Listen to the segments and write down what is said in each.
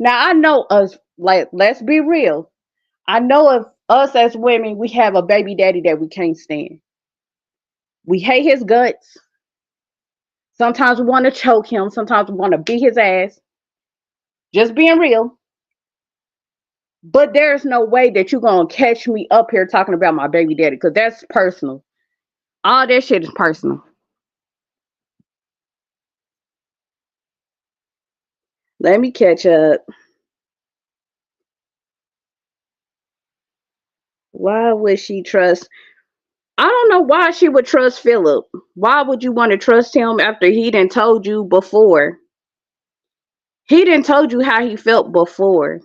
Now I know us, like, let's be real. I know if us as women, we have a baby daddy that we can't stand. We hate his guts. Sometimes we want to choke him. Sometimes we want to beat his ass. Just being real. But there's no way that you're going to catch me up here talking about my baby daddy because that's personal. All that shit is personal. Let me catch up. Why would she trust? I don't know why she would trust Philip. Why would you want to trust him after he didn't told you before? He didn't told you how he felt before.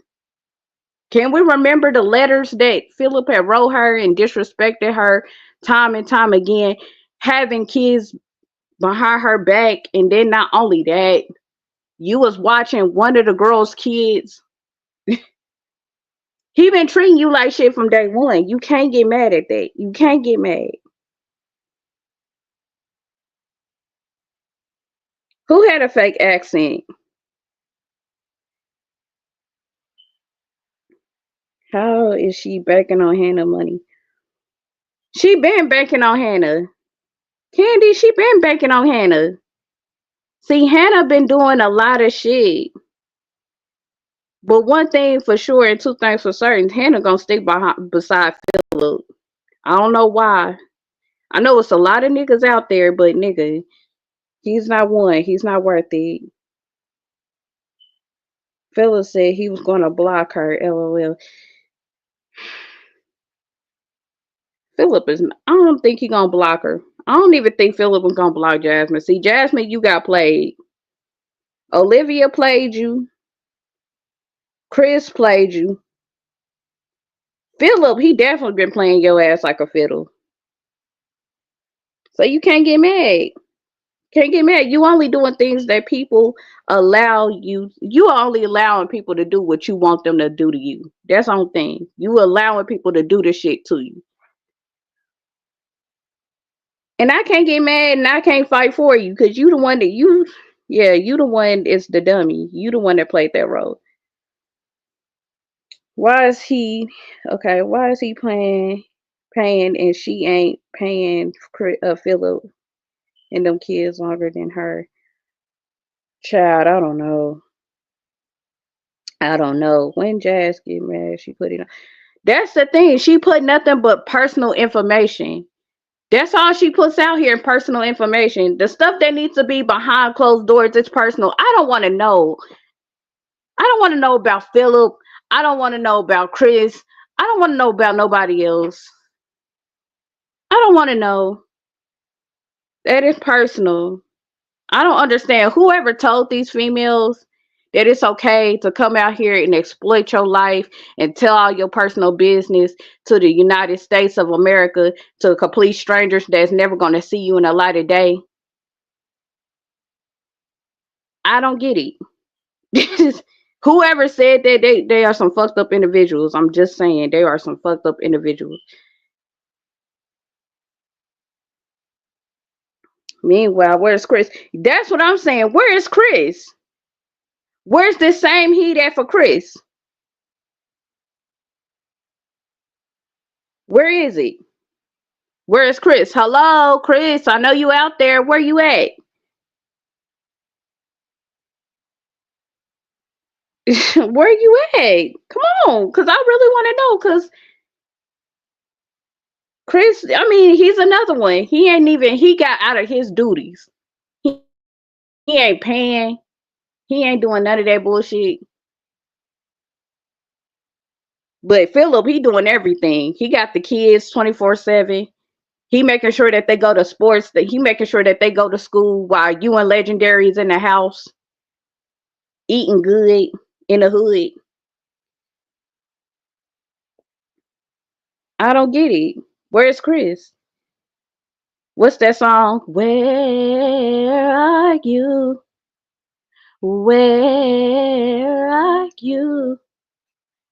Can we remember the letters that Philip had wrote her and disrespected her time and time again, having kids behind her back, and then not only that, you was watching one of the girls' kids. He been treating you like shit from day one. You can't get mad at that. You can't get mad. Who had a fake accent? How is she banking on Hannah money? She been banking on Hannah. Candy, she been banking on Hannah. See, Hannah been doing a lot of shit. But one thing for sure and two things for certain, Hannah gonna stick beside Philip. I don't know why. I know it's a lot of niggas out there, but nigga, he's not one. He's not worth it. Philip said he was gonna block her. LOL. Philip is. I don't think he gonna block her. I don't even think Philip was gonna block Jasmine. See, Jasmine, you got played. Olivia played you. Chris played you. Philip, he definitely been playing your ass like a fiddle. So you can't get mad. Can't get mad. You only doing things that people allow you. You only allowing people to do what you want them to do to you. That's the only thing. You allowing people to do the shit to you. And I can't get mad and I can't fight for you because you the one that you, yeah, you the one is the dummy. You the one that played that role. Why is he, okay, why is he paying and she ain't paying Philip and them kids longer than her? Child, I don't know. I don't know. When Jazz get mad, she put it on. That's the thing. She put nothing but personal information. That's all she puts out here, personal information. The stuff that needs to be behind closed doors is personal. I don't want to know. I don't want to know about Philip. I don't want to know about Chris. I don't want to know about nobody else. I don't want to know. That is personal. I don't understand. Whoever told these females that it's okay to come out here and exploit your life and tell all your personal business to the United States of America, to complete strangers that's never going to see you in the light of day. I don't get it. Whoever said that they are some fucked up individuals. I'm just saying they are some fucked up individuals. Meanwhile, where's Chris? That's what I'm saying. Where is Chris? Where's the same heat at for Chris? Where is it? Where is Chris? Hello, Chris. I know you out there. Where you at? Where you at? Come on, cause I really want to know. Cause Chris, I mean, he's another one. He ain't even. He got out of his duties. He, he ain't paying. He ain't doing none of that bullshit. But Philip, he doing everything. He got the kids 24/7. He making sure that they go to sports. That he making sure that they go to school while you and Legendary is in the house eating good in the hood. I don't get it. Where's Chris? What's that song? Where are you? Where are you?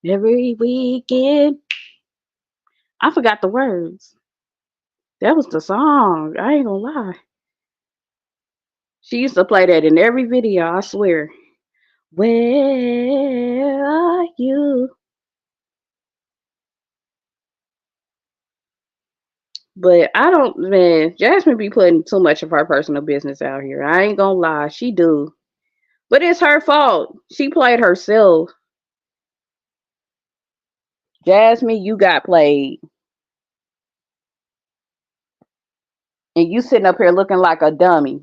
Every weekend. I forgot the words. That was the song. I ain't gonna lie. She used to play that in every video, I swear. Where But I don't, man. Jasmine be putting too much of her personal business out here. I ain't gonna lie, she do. But it's her fault. She played herself. Jasmine, you got played, and you sitting up here looking like a dummy.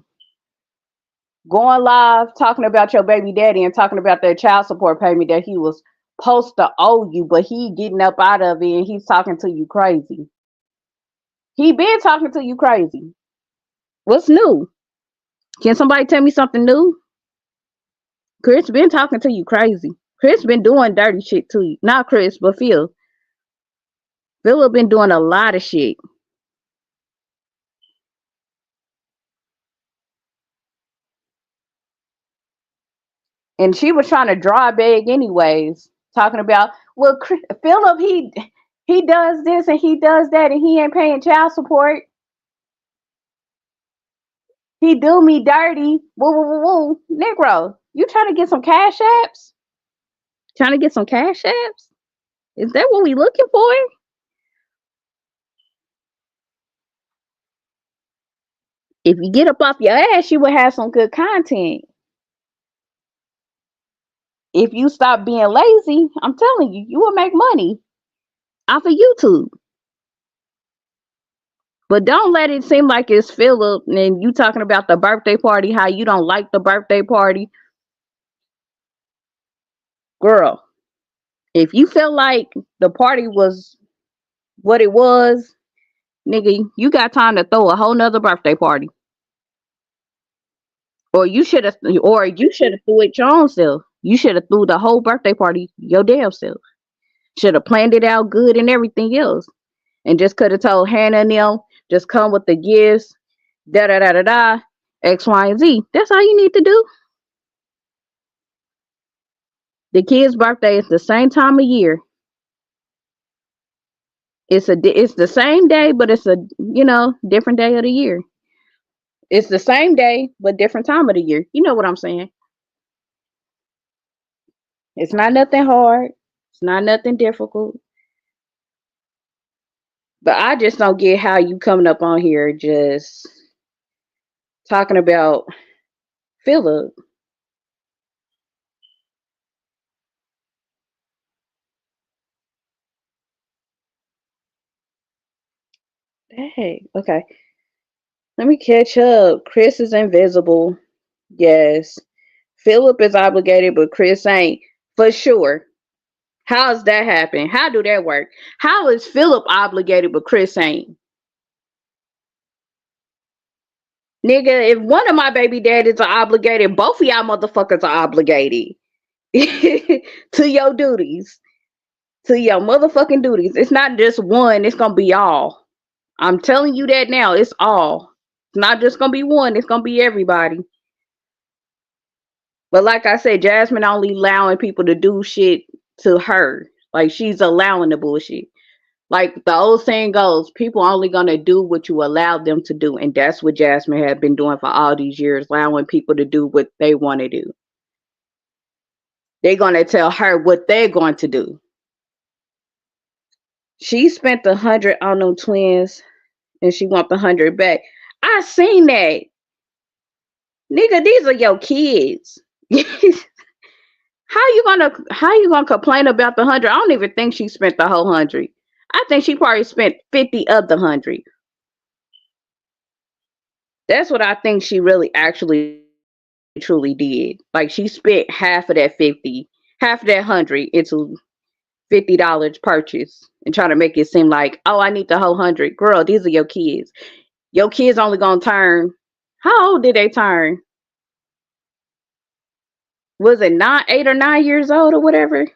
Going live, talking about your baby daddy and talking about that child support payment that he was supposed to owe you, but he getting up out of it and he's talking to you crazy. He been talking to you crazy. What's new? Can somebody tell me something new? Chris been talking to you crazy. Chris been doing dirty shit to you. Not Chris, but Phil. Philip been doing a lot of shit. And she was trying to draw a bag anyways. Talking about, well, Philip, he does this and he does that and he ain't paying child support. He do me dirty. Woo, woo, woo, woo. Negro, you trying to get some cash apps? Trying to get some cash apps? Is that what we looking for? If you get up off your ass, you will have some good content. If you stop being lazy, I'm telling you, you will make money off of YouTube. But don't let it seem like it's Philip and you talking about the birthday party, how you don't like the birthday party. Girl, if you felt like the party was what it was, nigga, you got time to throw a whole nother birthday party. Or you should have threw it your own self. You should have threw the whole birthday party your damn self. Should have planned it out good and everything else. And just could have told Hannah and them, just come with the gifts, da da da da da, X, Y, and Z. That's all you need to do. The kid's birthday is the same time of year. It's the same day, but it's a different day of the year. It's the same day, but different time of the year. You know what I'm saying? It's not nothing hard. It's not nothing difficult. But I just don't get how you coming up on here just talking about Philip. Hey, okay. Let me catch up. Chris is invisible. Yes. Philip is obligated, but Chris ain't. For sure. How does that happen? How do that work? How is Philip obligated, but Chris ain't? Nigga, if one of my baby daddies are obligated, both of y'all motherfuckers are obligated to your duties. To your motherfucking duties. It's not just one, it's gonna be all. I'm telling you that now. It's all. It's not just gonna be one, it's gonna be everybody. But like I said, Jasmine only allowing people to do shit to her. Like she's allowing the bullshit. Like the old saying goes, people only gonna do what you allow them to do. And that's what Jasmine had been doing for all these years, allowing people to do what they want to do. They're gonna tell her what they're going to do. She spent 100 on them twins and she want 100 back. I seen that. Nigga, these are your kids. How you gonna complain about the 100? I don't even think she spent the whole 100. I think she probably spent 50 of the 100. That's what I think she really actually truly did. Like she spent half of that 50, half of that 100 into $50 purchase and trying to make it seem like, oh, I need the whole 100. Girl, these are your kids. Your kids only gonna turn. How old did they turn? Was it not 8 or 9 years old or whatever?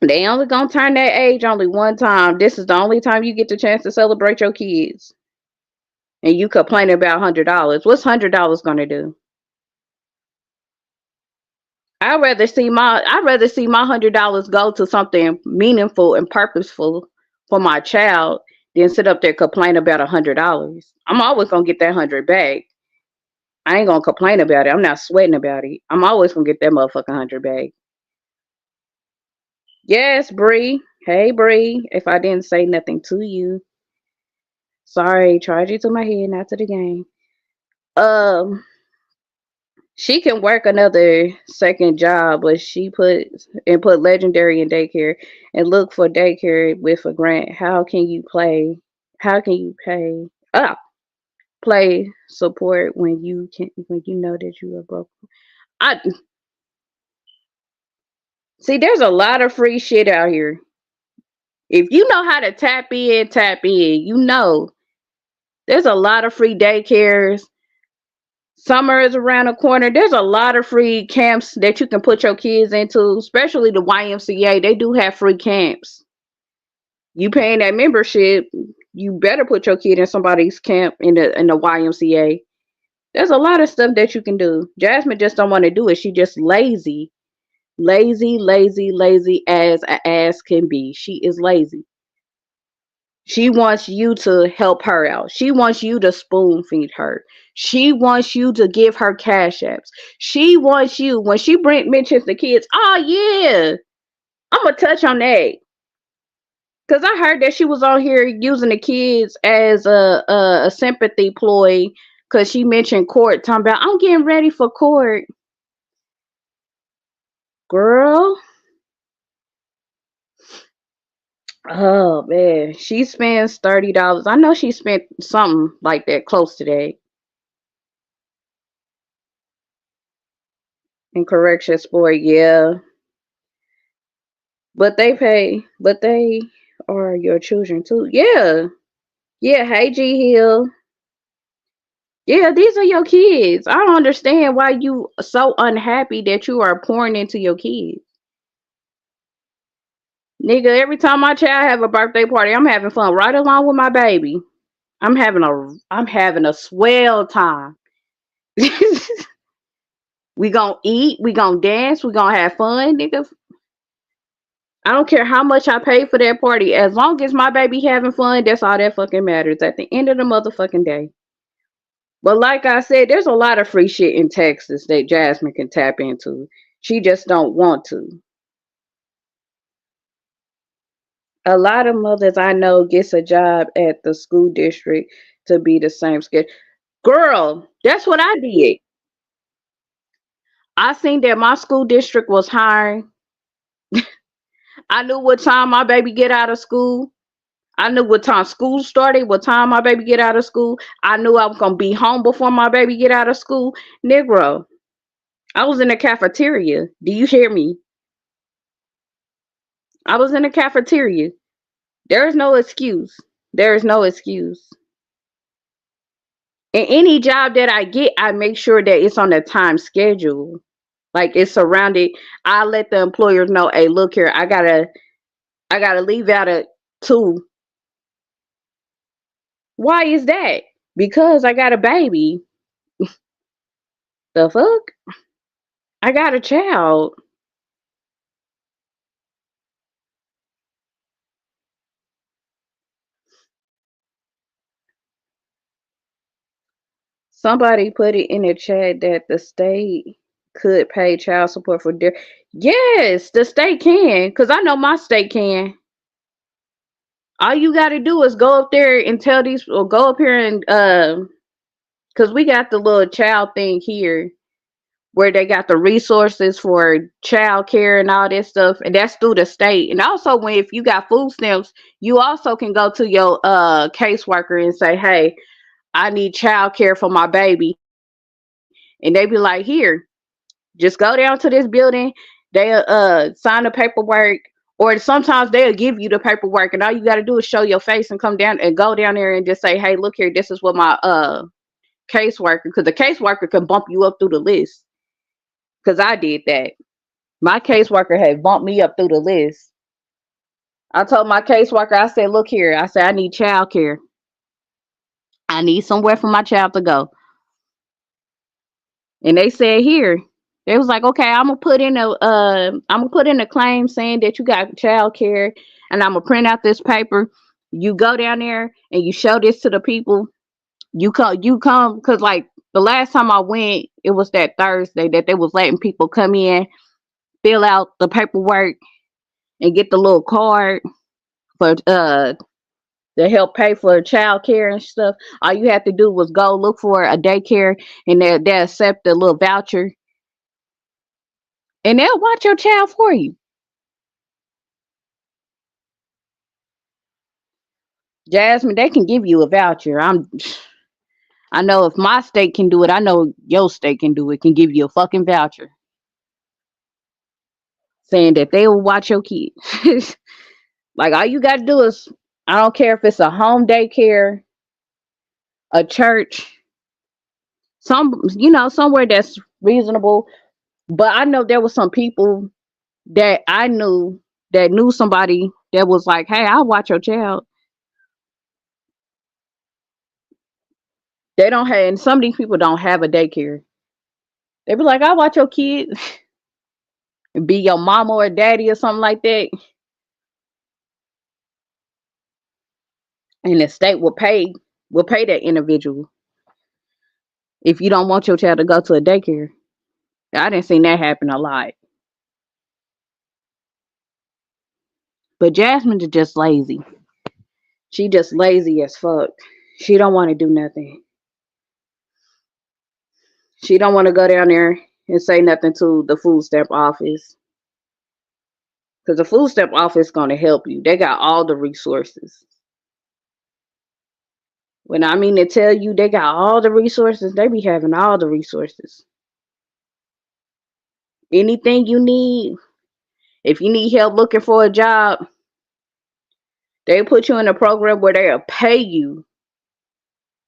They only gonna turn that age only one time. This is the only time you get the chance to celebrate your kids. And you complaining about $100. What's $100 gonna do? I'd rather see my $100 go to something meaningful and purposeful for my child than sit up there complain about $100. I'm always gonna get that 100 back. I ain't gonna complain about it. I'm not sweating about it. I'm always gonna get that motherfucking 100 back. Yes, Bree. Hey, Bree. If I didn't say nothing to you, sorry. Charge you to my head, not to the game. Um, she can work another second job, but she put legendary in daycare and look for daycare with a grant. How can you play? How can you pay? Play support when you know that you are broke. I see. There's a lot of free shit out here. If you know how to tap in, tap in. You know, there's a lot of free daycares. Summer is around the corner. There's a lot of free camps that you can put your kids into, especially the YMCA. They do have free camps. You paying that membership, you better put your kid in somebody's camp in the YMCA. There's a lot of stuff that you can do. Jasmine just don't want to do it. She just lazy. Lazy, lazy, lazy as a ass can be. She is lazy. She wants you to help her out. She wants you to spoon feed her. She wants you to give her cash apps. She wants you when mentions the kids. Oh yeah, I'm gonna touch on that because I heard that she was on here using the kids as a sympathy ploy because she mentioned court. Talking about I'm getting ready for court, girl. Oh man, she spends $30. I know she spent something like that, close to that, in correction sport. Yeah, but they are your children too. Yeah, yeah. Hey, G Hill. Yeah, these are your kids. I don't understand why you so unhappy that you are pouring into your kids, nigga. Every time my child have a birthday party, I'm having fun right along with my baby. I'm having a swell time. We gonna eat, we gonna dance, we gonna have fun, nigga. I don't care how much I pay for that party. As long as my baby having fun, that's all that fucking matters at the end of the motherfucking day. But like I said, there's a lot of free shit in Texas that Jasmine can tap into. She just don't want to. A lot of mothers I know gets a job at the school district to be the same schedule. Girl, that's what I did. I seen that my school district was hiring. I knew what time my baby get out of school. I knew what time school started, what time my baby get out of school. I knew I was gonna be home before my baby get out of school. Negro, I was in the cafeteria. Do you hear me? I was in the cafeteria. There is no excuse. There is no excuse. And any job that I get, I make sure that it's on a time schedule. Like it's surrounded. I let the employers know, hey, look here, I gotta leave out at 2. Why is that? Because I got a baby. The fuck? I got a child. Somebody put it in the chat that the state could pay child support for their. Yes, the state can, because I know my state can. All you got to do is go up there and tell these, or go up here and, because we got the little child thing here where they got the resources for child care and all this stuff, and that's through the state. And also, when if you got food stamps, you also can go to your caseworker and say, hey, I need child care for my baby. And they be like, here, just go down to this building. They'll sign the paperwork, or sometimes they'll give you the paperwork, and all you got to do is show your face and come down and go down there and just say, "Hey, look here, this is what my caseworker," because the caseworker can bump you up through the list. Because I did that. My caseworker had bumped me up through the list. I told my caseworker, I said, "Look here," I said, "I need child care. I need somewhere for my child to go." And they said, here. They was like, okay, I'm gonna put in a claim saying that you got child care, and I'm gonna print out this paper. You go down there and you show this to the people. You come because like the last time I went, it was that Thursday that they was letting people come in, fill out the paperwork, and get the little card for to help pay for child care and stuff. All you have to do was go look for a daycare and they'll accept a little voucher and they'll watch your child for you. Jasmine, they can give you a voucher. I know if my state can do it, I know your state can do it, can give you a fucking voucher saying that they will watch your kids. Like all you gotta do is I don't care if it's a home daycare, a church, somewhere that's reasonable. But I know there was some people that I knew that knew somebody that was like, "Hey, I'll watch your child." They don't have, and some of these people don't have a daycare. They be like, "I'll watch your kid," and be your mama or daddy or something like that, and the state will pay that individual if you don't want your child to go to a daycare. I didn't see that happen a lot, but Jasmine is just lazy. She just lazy as fuck. She don't want to do nothing. She don't want to go down there and say nothing to the food stamp office. Because the food stamp office is going to help you. They got all the resources. When I mean to tell you they got all the resources, they be having all the resources. Anything you need, if you need help looking for a job, they put you in a program where they'll pay you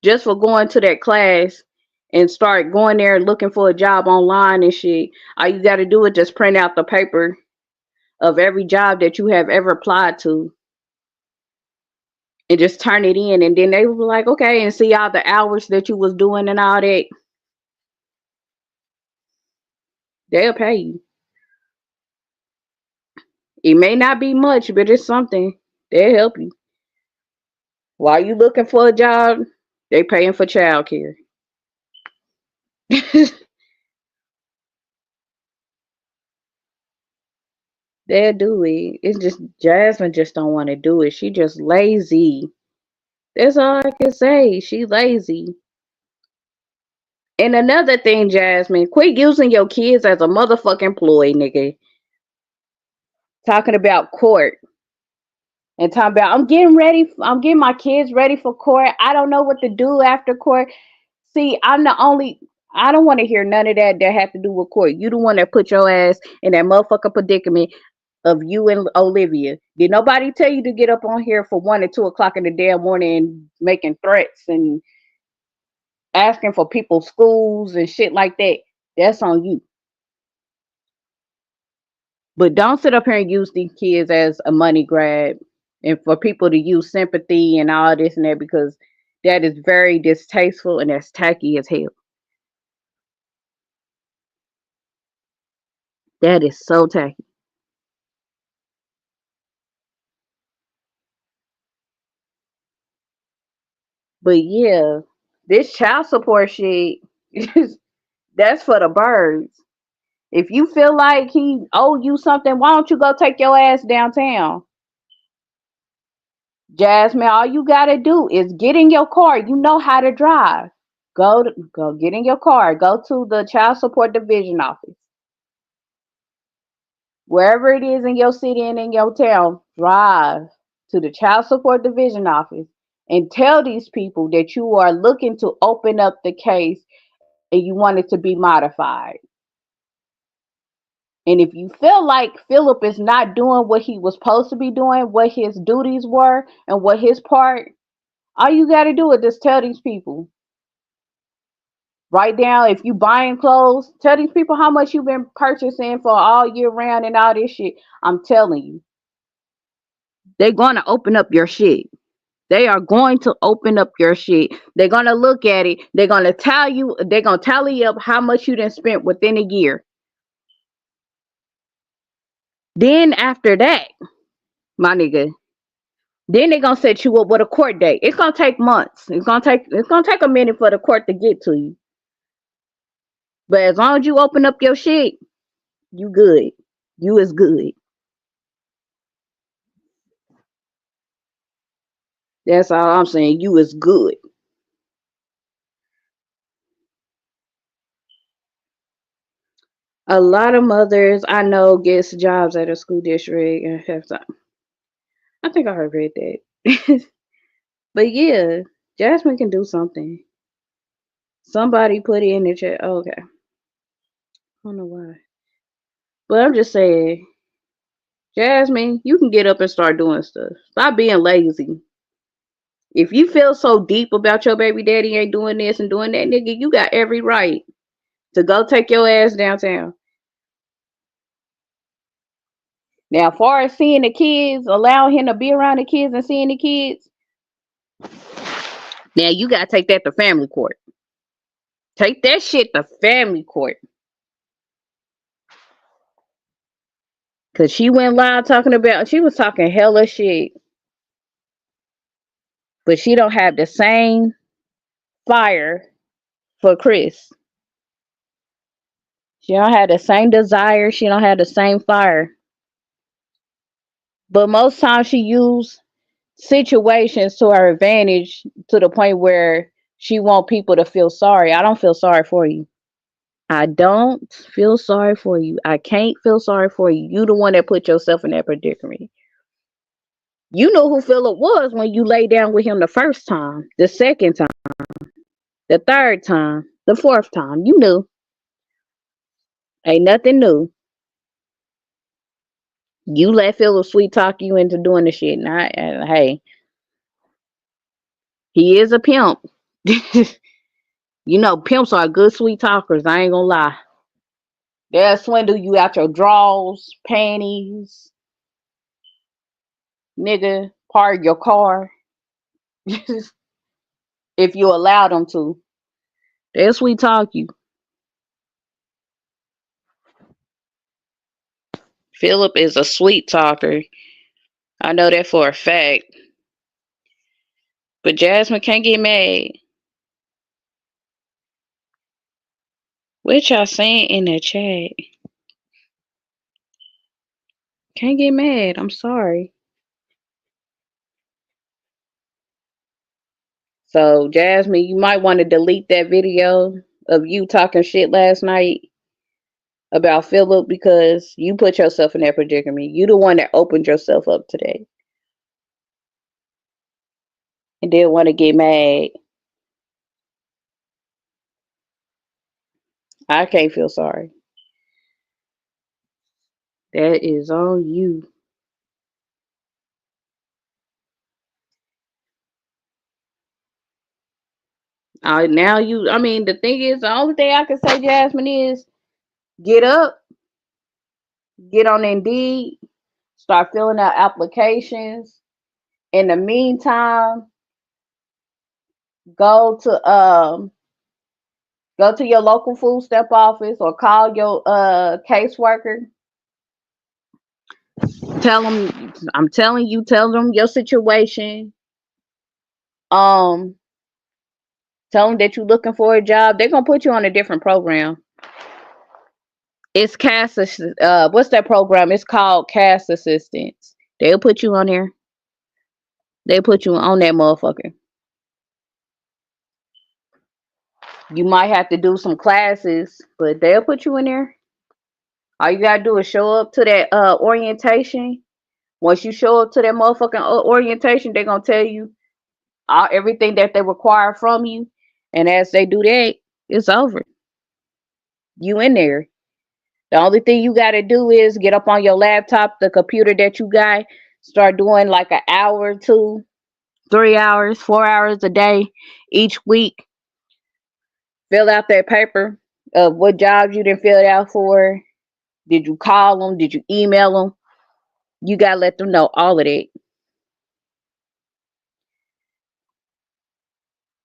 just for going to that class and start going there and looking for a job online and shit. All you got to do is just print out the paper of every job that you have ever applied to and just turn it in, and then they were like, okay, and see all the hours that you was doing and all that. They'll pay you. It may not be much, but it's something. They'll help you. While you looking for a job, they paying for childcare. They'll do it. It's just Jasmine just don't want to do it. She just lazy. That's all I can say. She lazy. And another thing, Jasmine, quit using your kids as a motherfucking ploy, nigga. Talking about court and talking about I'm getting my kids ready for court. I don't know what to do after court. See, I don't want to hear none of that have to do with court. You the one that put your ass in that motherfucker predicament of you and Olivia. Did nobody tell you to get up on here for 1 and 2 o'clock in the damn morning and making threats and asking for people's schools and shit like that? That's on you. But don't sit up here and use these kids as a money grab and for people to use sympathy and all this and that, because that is very distasteful and that's tacky as hell. That is so tacky. But yeah, this child support shit, that's for the birds. If you feel like he owe you something, why don't you go take your ass downtown? Jasmine, all you gotta do is get in your car. You know how to drive. Go get in your car. Go to the child support division office. Wherever it is in your city and in your town, drive to the child support division office and tell these people that you are looking to open up the case and you want it to be modified. And if you feel like Philip is not doing what he was supposed to be doing, what his duties were, and what his part, all you got to do is just tell these people. Write down, if you buying clothes, tell these people how much you've been purchasing for all year round and all this shit. I'm telling you, they're going to open up your shit. They are going to open up your shit. They're going to look at it. They're going to tell you, they're going to tally up how much you done spent within a year. Then after that, my nigga, then they're gonna set you up with a court date. It's gonna take months. It's gonna take a minute for the court to get to you. But as long as you open up your shit, you good. You is good. That's all I'm saying. You is good. A lot of mothers I know gets jobs at a school district and have time. I think I heard read that. But yeah, Jasmine can do something. Somebody put it in the chat. Oh, okay. I don't know why. But I'm just saying, Jasmine, you can get up and start doing stuff. Stop being lazy. If you feel so deep about your baby daddy ain't doing this and doing that, nigga, you got every right to go take your ass downtown. Now, as far as seeing the kids, allowing him to be around the kids and seeing the kids, now you gotta take that to family court. Take that shit to family court. Cause she went live talking about, she was talking hella shit, but she don't have the same fire for Chris. She don't have the same desire. She don't have the same fire. But most times she use situations to her advantage to the point where she want people to feel sorry. I don't feel sorry for you. I don't feel sorry for you. I can't feel sorry for you. You the one that put yourself in that predicament. You know who Philip was when you lay down with him the first time, the second time, the third time, the fourth time. You knew. Ain't nothing new. You let Philip sweet talk you into doing the shit. And hey, he is a pimp. You know, pimps are good sweet talkers. I ain't gonna lie. They'll swindle you out your drawers, panties, nigga, part of your car. If you allow them to. They'll sweet talk you. Philip is a sweet talker. I know that for a fact. But Jasmine can't get mad. What y'all saying in the chat? Can't get mad. I'm sorry. So, Jasmine, you might want to delete that video of you talking shit last night about Philip because you put yourself in that predicament. You the one that opened yourself up today and didn't want to get mad. I can't feel sorry. That is on you. Now you, I mean, the thing is, the only thing I can say, Jasmine, is get up, get on Indeed, start filling out applications. In the meantime, go to um go to your local food step office or call your caseworker. Tell them, I'm telling you, tell them your situation. Um, Tell them that you're looking for a job. They're gonna put you on a different program. It's cast. What's that program? It's called Cast Assistance. They'll put you on there. They put you on that motherfucker. You might have to do some classes, but they'll put you in there. All you gotta do is show up to that orientation. Once you show up to that motherfucking orientation, they're gonna tell you everything that they require from you. And as they do that, it's over. You in there. The only thing you gotta do is get up on your laptop, the computer that you got, start doing like an hour or two, 3 hours, 4 hours a day each week. Fill out that paper of what jobs you didn't fill it out for. Did you call them? Did you email them? You gotta let them know all of that.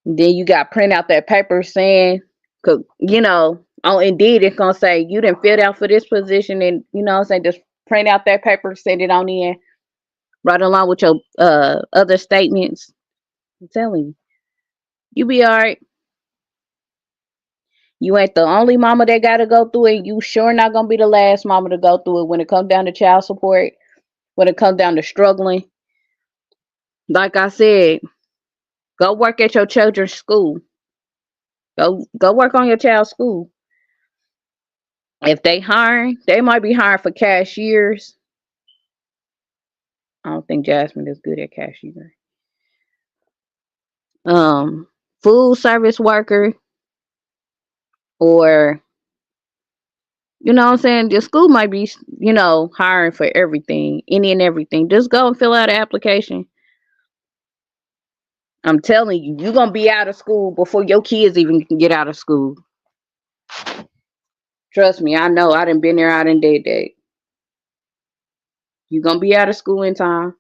Then you got to print out that paper saying, cause you know, on Indeed it's gonna say you didn't fill out for this position, and you know what I'm saying, just print out that paper, send it on in, right along with your other statements. I'm telling you, you be all right. You ain't the only mama that got to go through it. You sure not gonna be the last mama to go through it when it comes down to child support, when it comes down to struggling. Like I said, go work at your children's school. Go work on your child's school. If they hiring, they might be hiring for cashiers. I don't think Jasmine is good at cashier. Um, Food service worker, or you know what I'm saying? The school might be, hiring for everything, any and everything. Just go and fill out an application. I'm telling you, you're gonna be out of school before your kids even can get out of school. Trust me, I know. I done been there, I done did that. You're gonna be out of school in time.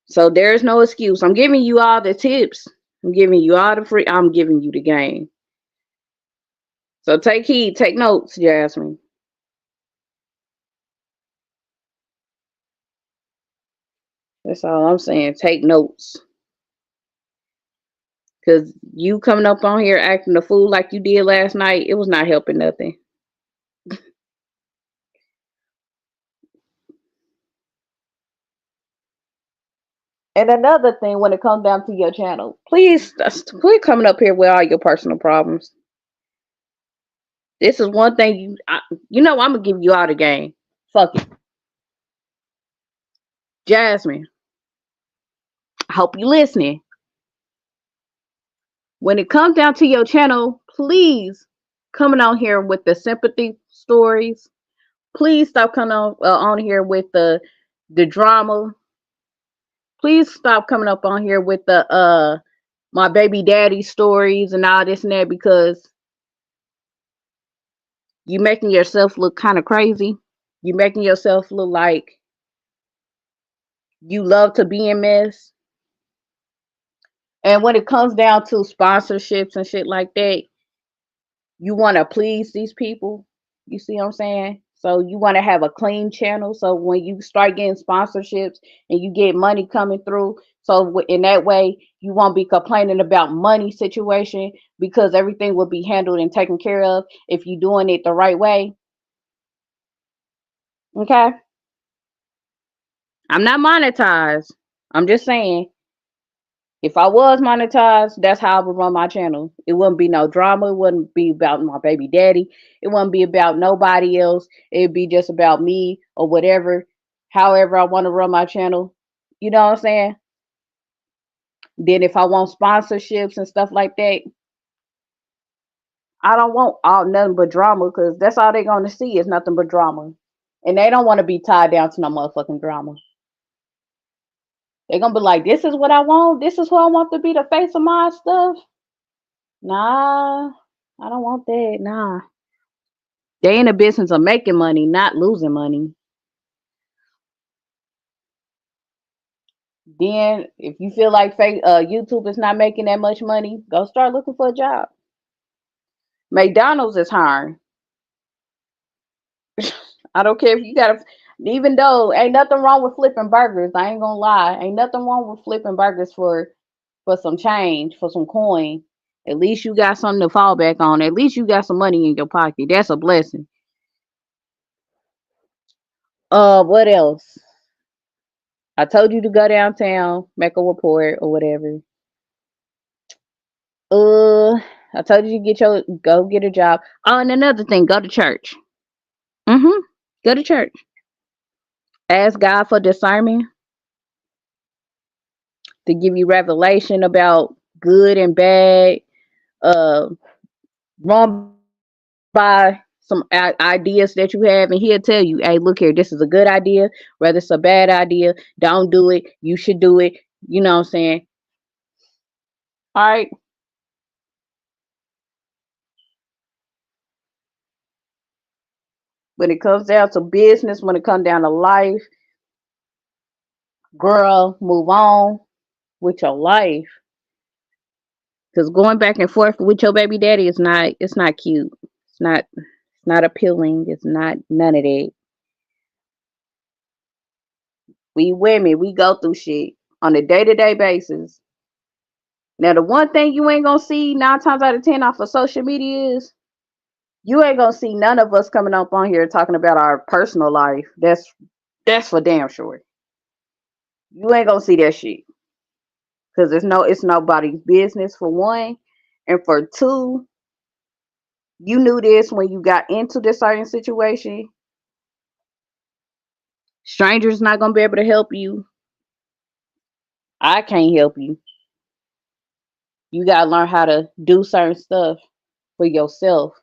So there's no excuse. I'm giving you all the tips. I'm giving you all the free. I'm giving you the game. So take heed, take notes, Jasmine. That's all I'm saying. Take notes. Cause you coming up on here acting a fool like you did last night, it was not helping nothing. And another thing, when it comes down to your channel, please quit coming up here with all your personal problems. This is one thing I'm gonna give you all the game. Fuck it, Jasmine. I hope you listening. When it comes down to your channel, please coming on here with the sympathy stories. Please stop coming on here with the drama. Please stop coming up on here with the my baby daddy stories and all this and that, because you making yourself look kind of crazy. You making yourself look like you love to be in mess. And when it comes down to sponsorships and shit like that, you want to please these people. You see what I'm saying? So you want to have a clean channel. So when you start getting sponsorships and you get money coming through, so in that way you won't be complaining about money situation, because everything will be handled and taken care of if you're doing it the right way. Okay? I'm not monetized. I'm just saying, if I was monetized, that's how I would run my channel. It wouldn't be no drama. It wouldn't be about my baby daddy. It wouldn't be about nobody else. It'd be just about me or whatever, however I want to run my channel. You know what I'm saying? Then if I want sponsorships and stuff like that, I don't want all nothing but drama, because that's all they're gonna see is nothing but drama. And they don't want to be tied down to no motherfucking drama. They're gonna be like, this is what I want, this is who I want to be the face of my stuff. Nah, I don't want that. Nah. They in the business of making money, not losing money. Then, if you feel like YouTube is not making that much money, go start looking for a job. McDonald's is hiring. I don't care if you got to, even though ain't nothing wrong with flipping burgers. I ain't gonna lie. Ain't nothing wrong with flipping burgers for some change, for some coin. At least you got something to fall back on. At least you got some money in your pocket. That's a blessing. What else? I told you to go downtown, make a report or whatever. Uh, I told you to go get a job. Oh, and another thing, go to church. Mm-hmm. Go to church. Ask God for discernment, to give you revelation about good and bad. Uh, Run by some ideas that you have, and He'll tell you, "Hey, look here. This is a good idea. Whether it's a bad idea, don't do it. You should do it." You know what I'm saying? All right. When it comes down to business, when it comes down to life, girl, move on with your life. Because going back and forth with your baby daddy is not, it's not cute. It's not appealing. It's not none of that. We women, we go through shit on a day-to-day basis. Now the one thing you ain't gonna see 9 times out of 10 off of social media is, you ain't gonna see none of us coming up on here talking about our personal life. That's for damn sure. You ain't gonna see that shit. because it's nobody's business for one, and for two, you knew this when you got into this certain situation. Strangers not gonna be able to help you. I can't help you. You gotta learn how to do certain stuff for yourself.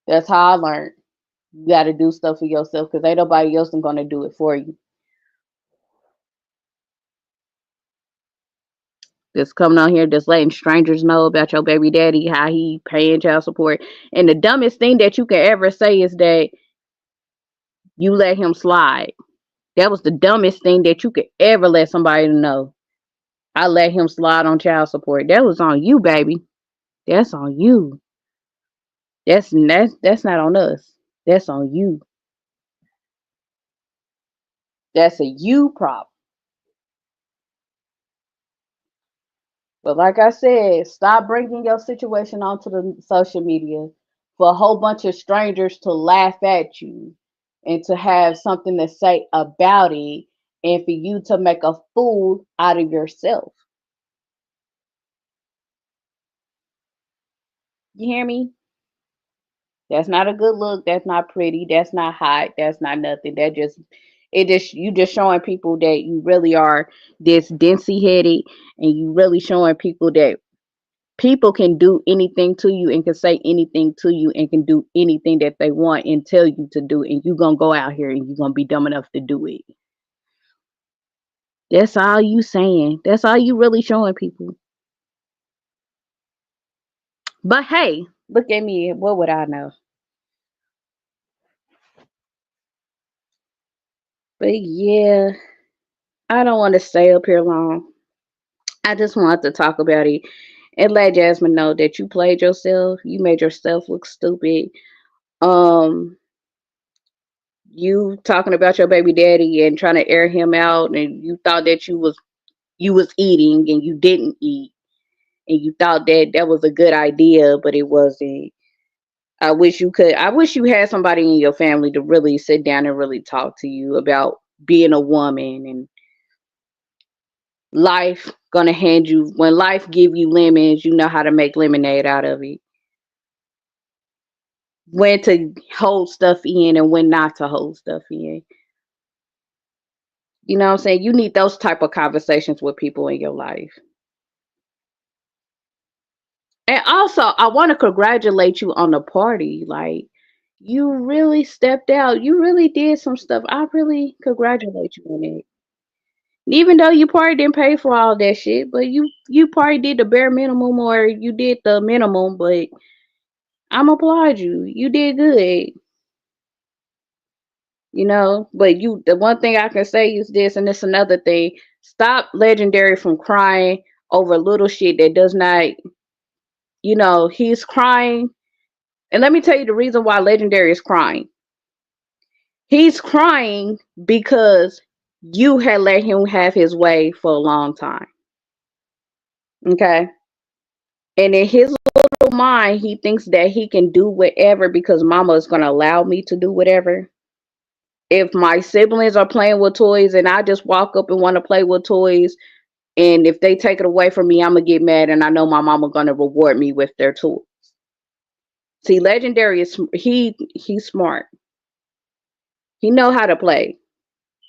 That's how I learned. You gotta do stuff for yourself because ain't nobody else gonna do it for you. Just coming on here, just letting strangers know about your baby daddy, how he paying child support. And the dumbest thing that you can ever say is that you let him slide. That was the dumbest thing that you could ever let somebody know. I let him slide on child support. That was on you, baby. That's on you. That's not on us. That's on you. That's a you problem. But like I said, stop bringing your situation onto the social media for a whole bunch of strangers to laugh at you and to have something to say about it and for you to make a fool out of yourself. You hear me? That's not a good look. That's not pretty. That's not hot. That's not nothing. You just showing people that you really are this densey headed, and you really showing people that people can do anything to you and can say anything to you and can do anything that they want and tell you to do, and you gonna go out here and you gonna be dumb enough to do it. That's all you saying. That's all you really showing people. But hey, look at me. What would I know? But yeah, I don't want to stay up here long. I just wanted to talk about it and let Jasmine know that you played yourself. You made yourself look stupid. Um, you talking about your baby daddy and trying to air him out, and you thought that you was eating and you didn't eat, and you thought that that was a good idea, but it wasn't. I wish you had somebody in your family to really sit down and really talk to you about being a woman and life gonna hand you when life give you lemons, you know how to make lemonade out of it. When to hold stuff in and when not to hold stuff in. You know what I'm saying? You need those type of conversations with people in your life. And also, I want to congratulate you on the party. Like, you really stepped out. You really did some stuff. I really congratulate you on it. Even though you probably didn't pay for all that shit, but you probably did the bare minimum or you did the minimum, but I'm applaud you. You did good. But the one thing I can say is this, and it's another thing. Stop Legendary from crying over little shit that does not, he's crying. And let me tell you the reason why Legendary is crying. He's crying because you had let him have his way for a long time. Okay. And in his little mind, he thinks that he can do whatever because mama is going to allow me to do whatever. If my siblings are playing with toys and I just walk up and want to play with toys, and if they take it away from me, I'm going to get mad, and I know my mama going to reward me with their toys. See, Legendary he's smart. He know how to play.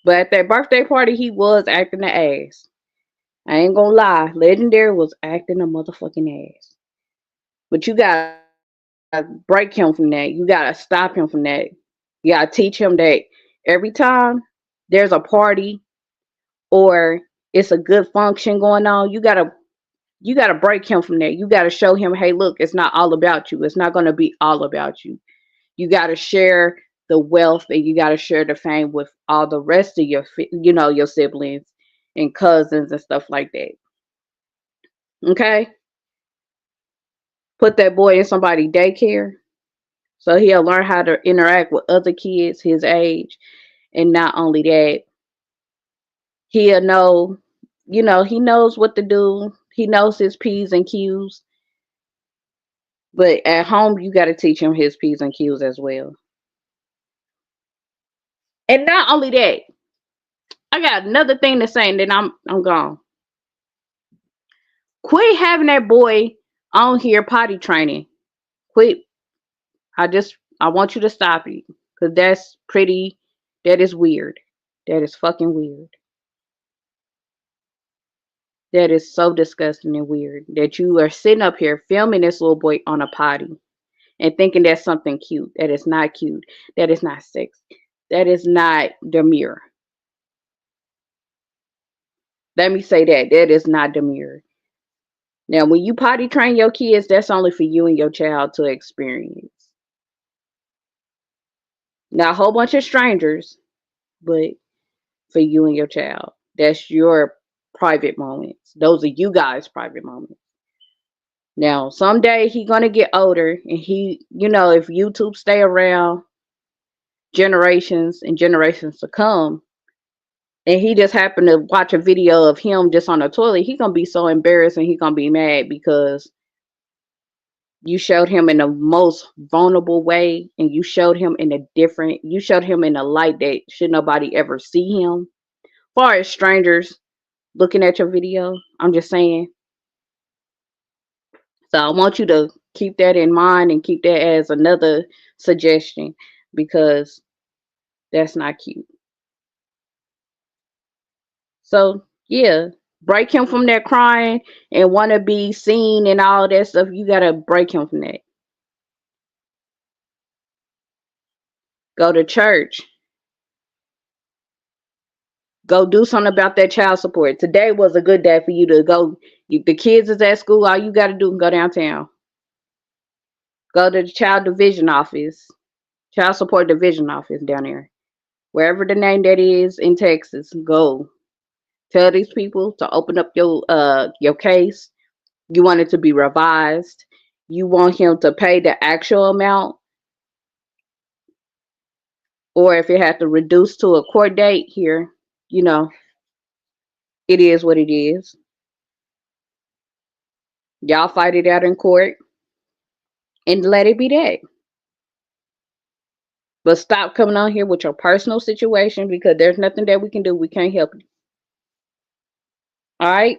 But at that birthday party, he was acting the ass. I ain't gonna lie, Legendary was acting a motherfucking ass. But you gotta break him from that. You gotta stop him from that. You gotta teach him that every time there's a party or it's a good function going on, you gotta break him from that. You gotta show him, hey, look, it's not all about you. It's not gonna be all about you. You gotta share the wealth and you gotta share the fame with all the rest of your siblings and cousins and stuff like that. Okay? Put that boy in somebody's daycare so he'll learn how to interact with other kids his age. And not only that, he'll know, he knows what to do. He knows his P's and Q's. But at home, you got to teach him his P's and Q's as well. And not only that, I got another thing to say, and then I'm gone. Quit having that boy on here potty training. Quit. I want you to stop it. Because that is weird. That is fucking weird. That is so disgusting and weird that you are sitting up here filming this little boy on a potty and thinking that's something cute. That is not cute. That is not sexy. That is not demure. Let me say that. That is not demure. Now, when you potty train your kids, that's only for you and your child to experience. Not a whole bunch of strangers, but for you and your child. That's your private moments. Those are you guys' private moments. Now, someday he gonna get older, and if YouTube stay around generations and generations to come, and he just happened to watch a video of him just on the toilet, he gonna be so embarrassed and he gonna be mad because you showed him in the most vulnerable way, and you showed him in a light that should nobody ever see him. As far as strangers looking at your video, I'm just saying. So I want you to keep that in mind and keep that as another suggestion, because that's not cute. So yeah, break him from that crying and want to be seen and all that stuff. You gotta break him from that. Go to church. Go do something about that child support. Today was a good day for you to go. The kids is at school. All you got to do is go downtown. Go to the child division office, child support division office down there, wherever the name that is in Texas. Go tell these people to open up your case. You want it to be revised. You want him to pay the actual amount, or if it had to reduce to a court date here, you know, it is what it is. Y'all fight it out in court and let it be that. But stop coming on here with your personal situation, because there's nothing that we can do. We can't help you. All right.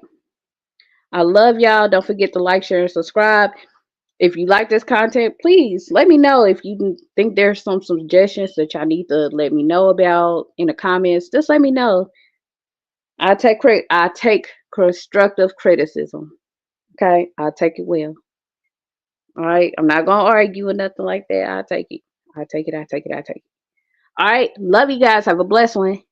I love y'all. Don't forget to like, share, and subscribe. If you like this content, please let me know. If you think there's some suggestions that y'all need to let me know about in the comments, just let me know. I take constructive criticism. Okay, I'll take it well. All right, I'm not gonna argue or nothing like that. I take it. I take it. I take it. I take it. All right, love you guys. Have a blessed one.